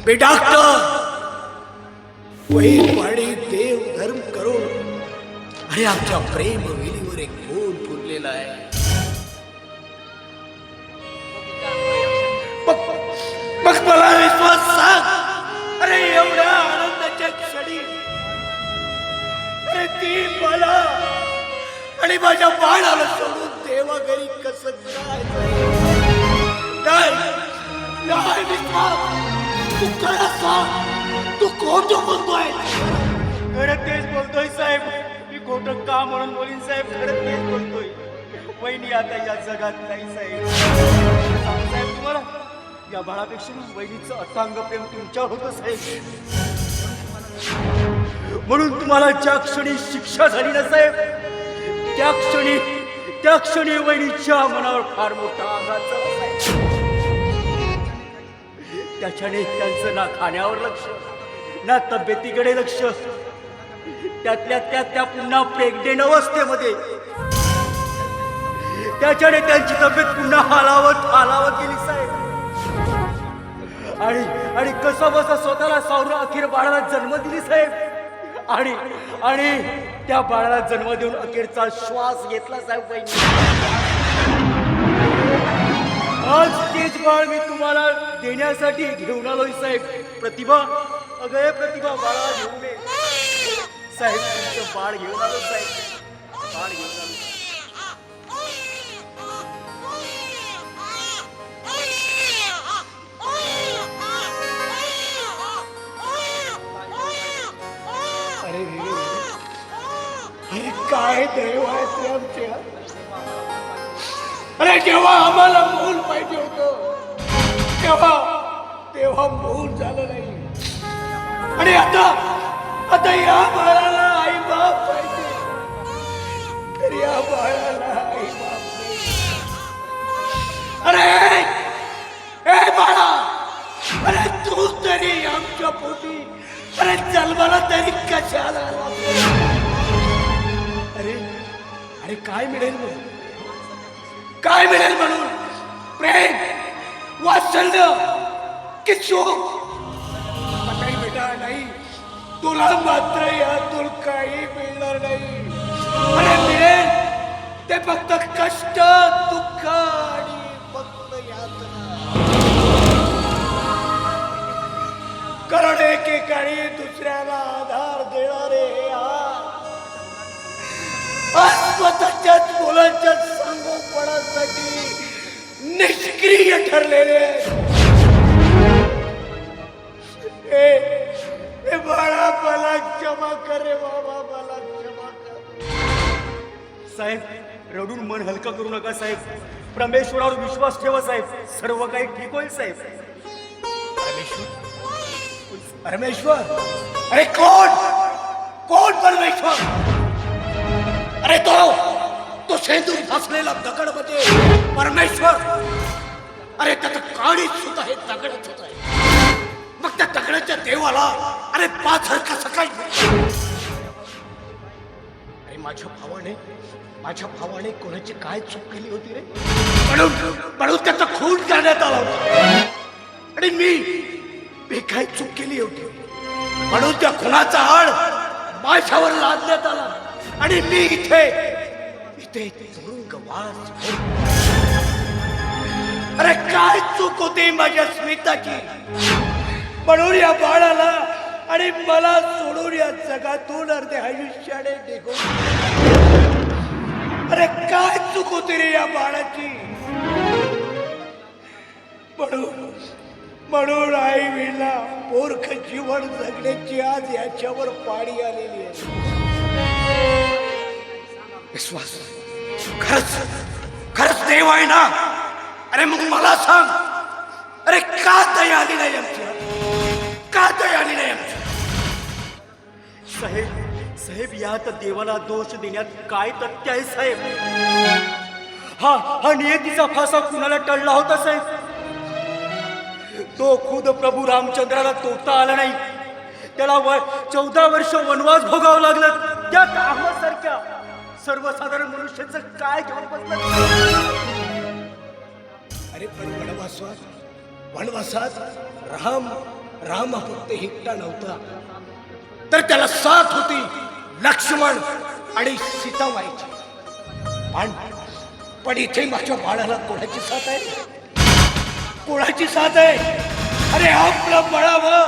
बेडॉक्टर वैर वाणी देव धर्म करून अरे आमच्या प्रेम वेलीवर एक फूल फुललेला आहे. मग मला विश्वास सांग, अरे एवढ्या आनंदाच्या क्षणी अरे ती मला आणि माझ्या बाळाला सोडून देवा घरी कसं काय? नाही विश्वास, तू खरं सांग, तू खोटं बोलतोय. खरं तेच बोलतोय साहेब. मी खोटं का म्हणून बोलीन साहेब? खरं तेच बोलतोय. वहिनी आता या जगात नाही साहेब. सांगू साहेब तुम्हाला, या बाळापेक्षा वहिनीचं अथांग प्रेम तुमच्यावर होतं साहेब. म्हणून तुम्हाला ज्या क्षणी शिक्षा झाली ना साहेब, त्या क्षणी वहिनीच्या मनावर फार मोठा आघात झाला साहेब. त्याच्याने त्यांचं ना खाण्यावर लक्ष, ना तब्येतीकडे लक्ष, त्यातल्या त्यात त्या पुन्हा प्रेग्नेंट अवस्थेमध्ये त्याच्याने त्यांची तब्येत पुन्हा हालावत गेली साहेब. आणि कसा बसा स्वतःला सावरून अखेर बाळाला जन्म दिली साहेब. आणि त्या बाळाला जन्म देऊन अखेरचा श्वास घेतला साहेब वहिनी. आज तेच बाळ मी तुम्हाला देण्यासाठी घेऊन आलोय साहेब. प्रतिभा, अगं प्रतिभा, बाळा घेऊन ये साहेब. तुमचं बाळ घेऊन आलो साहेब, बाळ घेऊन आलो. अरे काय देव आहे ते आमच्या. अरे जेव्हा आम्हाला मूल पाहिजे होतं तेव्हा मूल झालं नाही. आणि आता या बाळाला आई बाप पाहिजे, तर या बाळाला आई बाप नाही. अरे ए बाळा, अरे तू तरी आमच्या पोटी अरे जन्माला तरी कशाला आला? अरे काय मिळेल म्हणून, काय मिळेल म्हणून? प्रेम, वात्सल्य की शोक? नाही बेटा नाही, तुला मात्र यातून काही मिळणार नाही. अरे मिळेल ते फक्त कष्ट, दुःख आणि फक्त यातना. कारण एकेकाळी दुसऱ्याला आधार देणारे स्वतःच्याच मुलांच्या संगोपनासाठी निष्क्रिय ठरलेले. ए बाळा, मला क्षमा कर रे बाबा, मला क्षमा कर. साहेब, रडून मन हलका करू नका साहेब. परमेश्वरावर विश्वास ठेवा साहेब, सर्व काही ठीक होईल साहेब. परमेश्वर? अरे कोण परमेश्वर? अरे तो शेंदूर फसलेला दगड म्हणजे परमेश्वर. अरे त्याचं काळीच सुद्धा हे दगडच होत आहे. मग त्या दगडाच्या देवाला अरे 5 कसं काय? अरे माझ्या भावाने कोणाची काय चूक केली होती रे? म्हणून त्याचा खून करण्यात आला होता. आणि मी काय चूक केली होती म्हणून त्या खुनाचा आळ माझ्यावर लादण्यात आला. आणि मी इथे तुरुंगवास. अरे काय चूक होती माझ्या स्मिताची? म्हणून या बाळाला आणि मला सोडून या जगातून अर्धे आयुष्याने निघून. अरे काय चूक होती रे या बाळाची? म्हणून आई विना मूर्ख जीवन जगण्याची आज याच्यावर पाणी आलेली आहे. विश्वास खरंच देव आहे ना? अरे मग मला सांग, अरे का दया आली नाही आमची? का दया आली नाही आमची? साहेब, यात देवाला दोष देण्यात काय तथ्य आहे साहेब? हा नियतीचा फासा कुणाला टळला होता साहेब? तो खुद प्रभू रामचंद्राला तोडता आला नाही. त्याला 14 वर्ष वनवास भोगावं लागलं. त्यात आम्हासारख्या सर्वसाधारण मनुष्याचं काय घेऊन बसलं? अरे पण वनवासात राम राम फक्त एकटा नव्हता, तर त्याला साथ होती लक्ष्मण आणि सीतामाईची. पण इथे माझ्या बाळाला कोणाची साथ आहे? कोणाची साथ आहे? अरे आपलं बळावं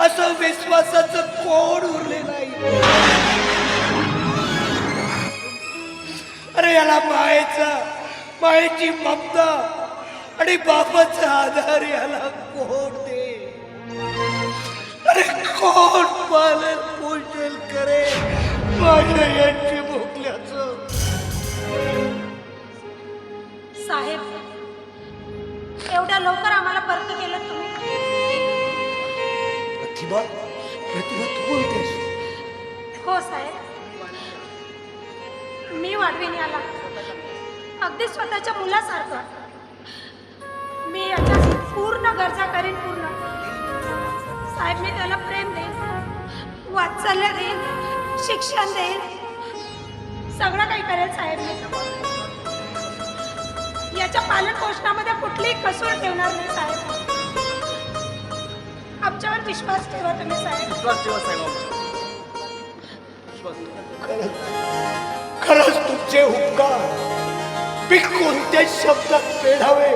असं विश्वासाचं कोण उरले नाही. अरे याला मायेची ममता आणि बापाचा आधार याला कोण दे? अरे कोण पालन पोषण करे माझ्या यांची भोगल्याचं? साहेब, एवढ्या लवकर आम्हाला परत केलं तुम्ही? प्रतिभा तू बोलतेस? हो साहेब, मी वाढवीन याला अगदी स्वतःच्या मुलासारखं. मी याच्या पूर्ण गरजा करीन पूर्ण. साहेब, मी त्याला प्रेम देईन, वात्सल्य देईन, शिक्षण देईन, सगळं काही करेल साहेब. मी याच्या पालन पोषणामध्ये कुठलीही कसूर ठेवणार नाही साहेब. आमच्यावर विश्वास ठेवा तुम्ही साहेब. विश्वास ठेवा साहेब. खरंच तुमचे उपकार मी कोणत्या शब्दात फेडावे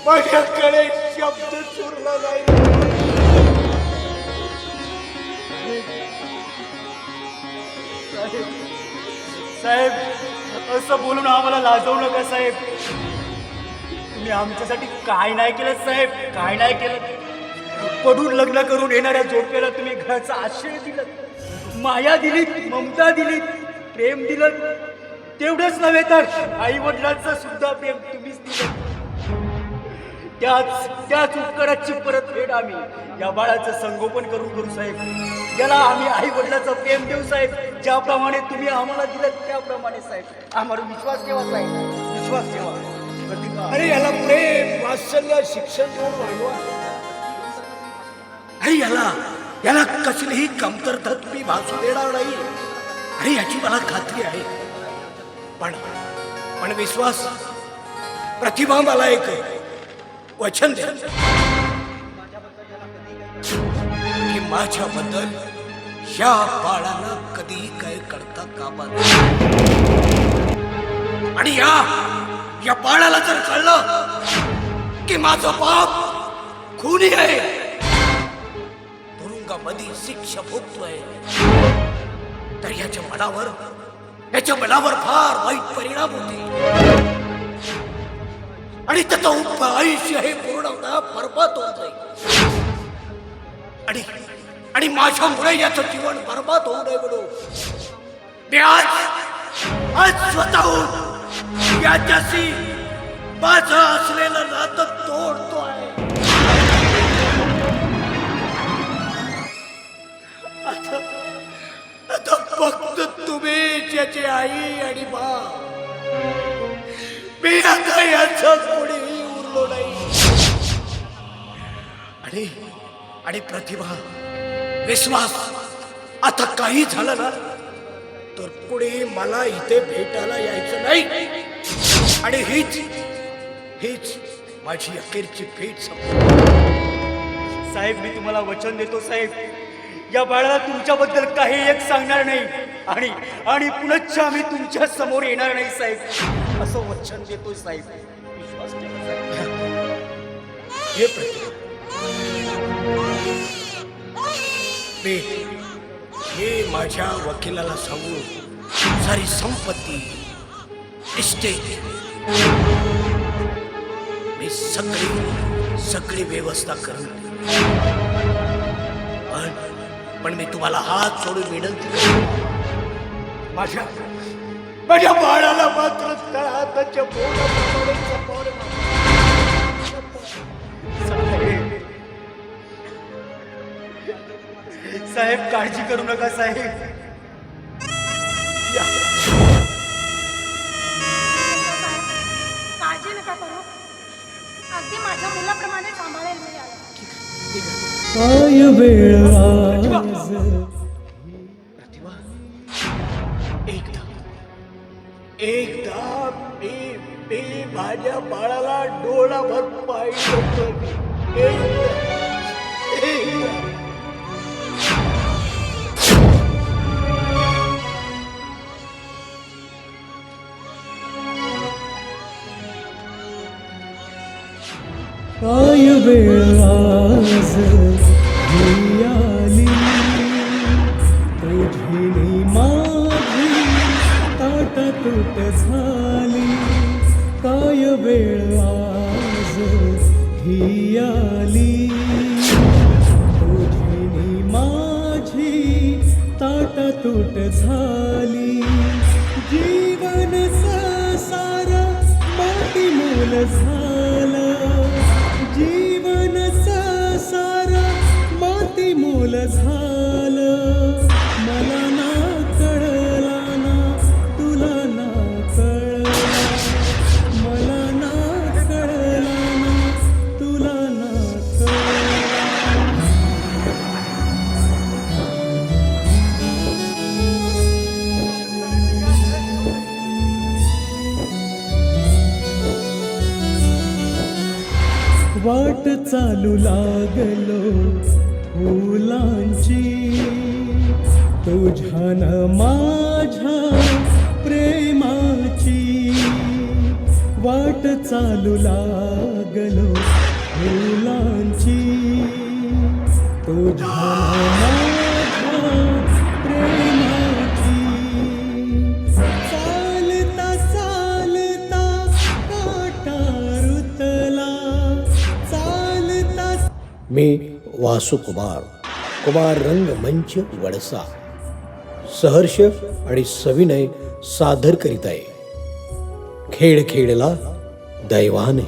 माझ्याकडे शब्द सुरला नाही. साहेब, असं बोलून आम्हाला लाजवू नका साहेब. तुम्ही आमच्यासाठी काय नाही केलं साहेब, काय नाही केलं. पडून लग्न करून येणाऱ्या जोडप्याला तुम्ही घराचा आश्रय दिलं, माया दिलीत, ममता दिलीत, प्रेम दिलं. तेवढंच नव्हे तर आई वडिलांचं सुद्धा प्रेम तुम्हीच दिलं. त्याच उपकाराची परतफेड आम्ही या बाळाचं संगोपन करू साहेब. याला आम्ही आई वडिलाचं प्रेम देऊ साहेब, ज्याप्रमाणे तुम्ही आम्हाला दिलं त्याप्रमाणे साहेब. आम्हाला विश्वास ठेवा साहेब, विश्वास ठेवा. प्रतिभा, अरे याला प्रेम वात्सल्य शिक्षण देऊन वाढवा. अरे याला कसलीही कमतरता मी भासू देणार नाही. अरे याची मला खात्री आहे. पण विश्वास, प्रतिभा मला एक वचन द्या की माझ्याबद्दल या बाळाला कधीही काय करता कामा नये. आणि या बाळाला जर कळलं की माझं बाप खुनी आहे, तुरुंगामध्ये शिक्षा भोगतोय, तर याच्या मनावर फार वाईट परिणाम होते आणि त्याचं आयुष्य हे पूर्णतः बरबाद होऊन जाईल. आणि माझ्यामुळे याचं जीवन बरबाद होऊ नये म्हणून मी आज स्वतःहून याच्याशी माझं असलेलं नातं तोडतोय. आता फक्त तुम्ही ज्याची आई आणि बाप, मी आता याचं कोणीही उरलो नाही. आणि प्रतिभा, विश्वास, आता काही झालं ना तर पुढे मला इथे भेटायला यायचं नाही. आणि हीच माझी अखेरची भेट साहेब, मी तुम्हाला वचन देतो साहेब, या बाळाला तुमच्याबद्दल काही एक सांगणार नाही आणि पुनश्च आम्ही तुमच्या समोर येणार नाही साहेब, असं वचन देतो साहेब. विश्वास ठेवा साहेब. हे प्रतिभा, हे माझ्या वकिलाला सांगून सारी संपत्ती, इस्टेट, मी सगळी व्यवस्था करून पण मी तुम्हाला हात सोडून विनंती करतो, माझ्या बाळाला मात्र तळहाताच्या बोटाप्रमाणे जपावे. साहेब, काळजी करू नका साहेब. काळजी नका करू, अगदी माझ्या मुलाप्रमाणे सांभाळेल मी याला. प्रतिभा, एकदा मी माझ्या बाळाला डोळाभर पाहिलं. काय वेळ आज ही आली, तुझी माझी ताटातूट झाली. काय वेळ आज ही आली, तुझी माझी ताटातूट झाली. जीवन सार माती मोल झालं, जीवन सार माती मोल झालं. मला ना कळला ना तुला ना कळला, मला ना कळला ना तुला ना कळला. वाट चालू लागलो फुलांची, तुझ्यान माझ्या प्रेमाची. वाट चालू लागलो फुलांची, तुझ्यान माझ्या प्रेमाची. चालता चालता काटा रुतला, चालता. मी वासु कुमार रंगमंच वडसा सहर्ष आणि सविनय सादर करीत आहे खेळ खेळला दैवाने.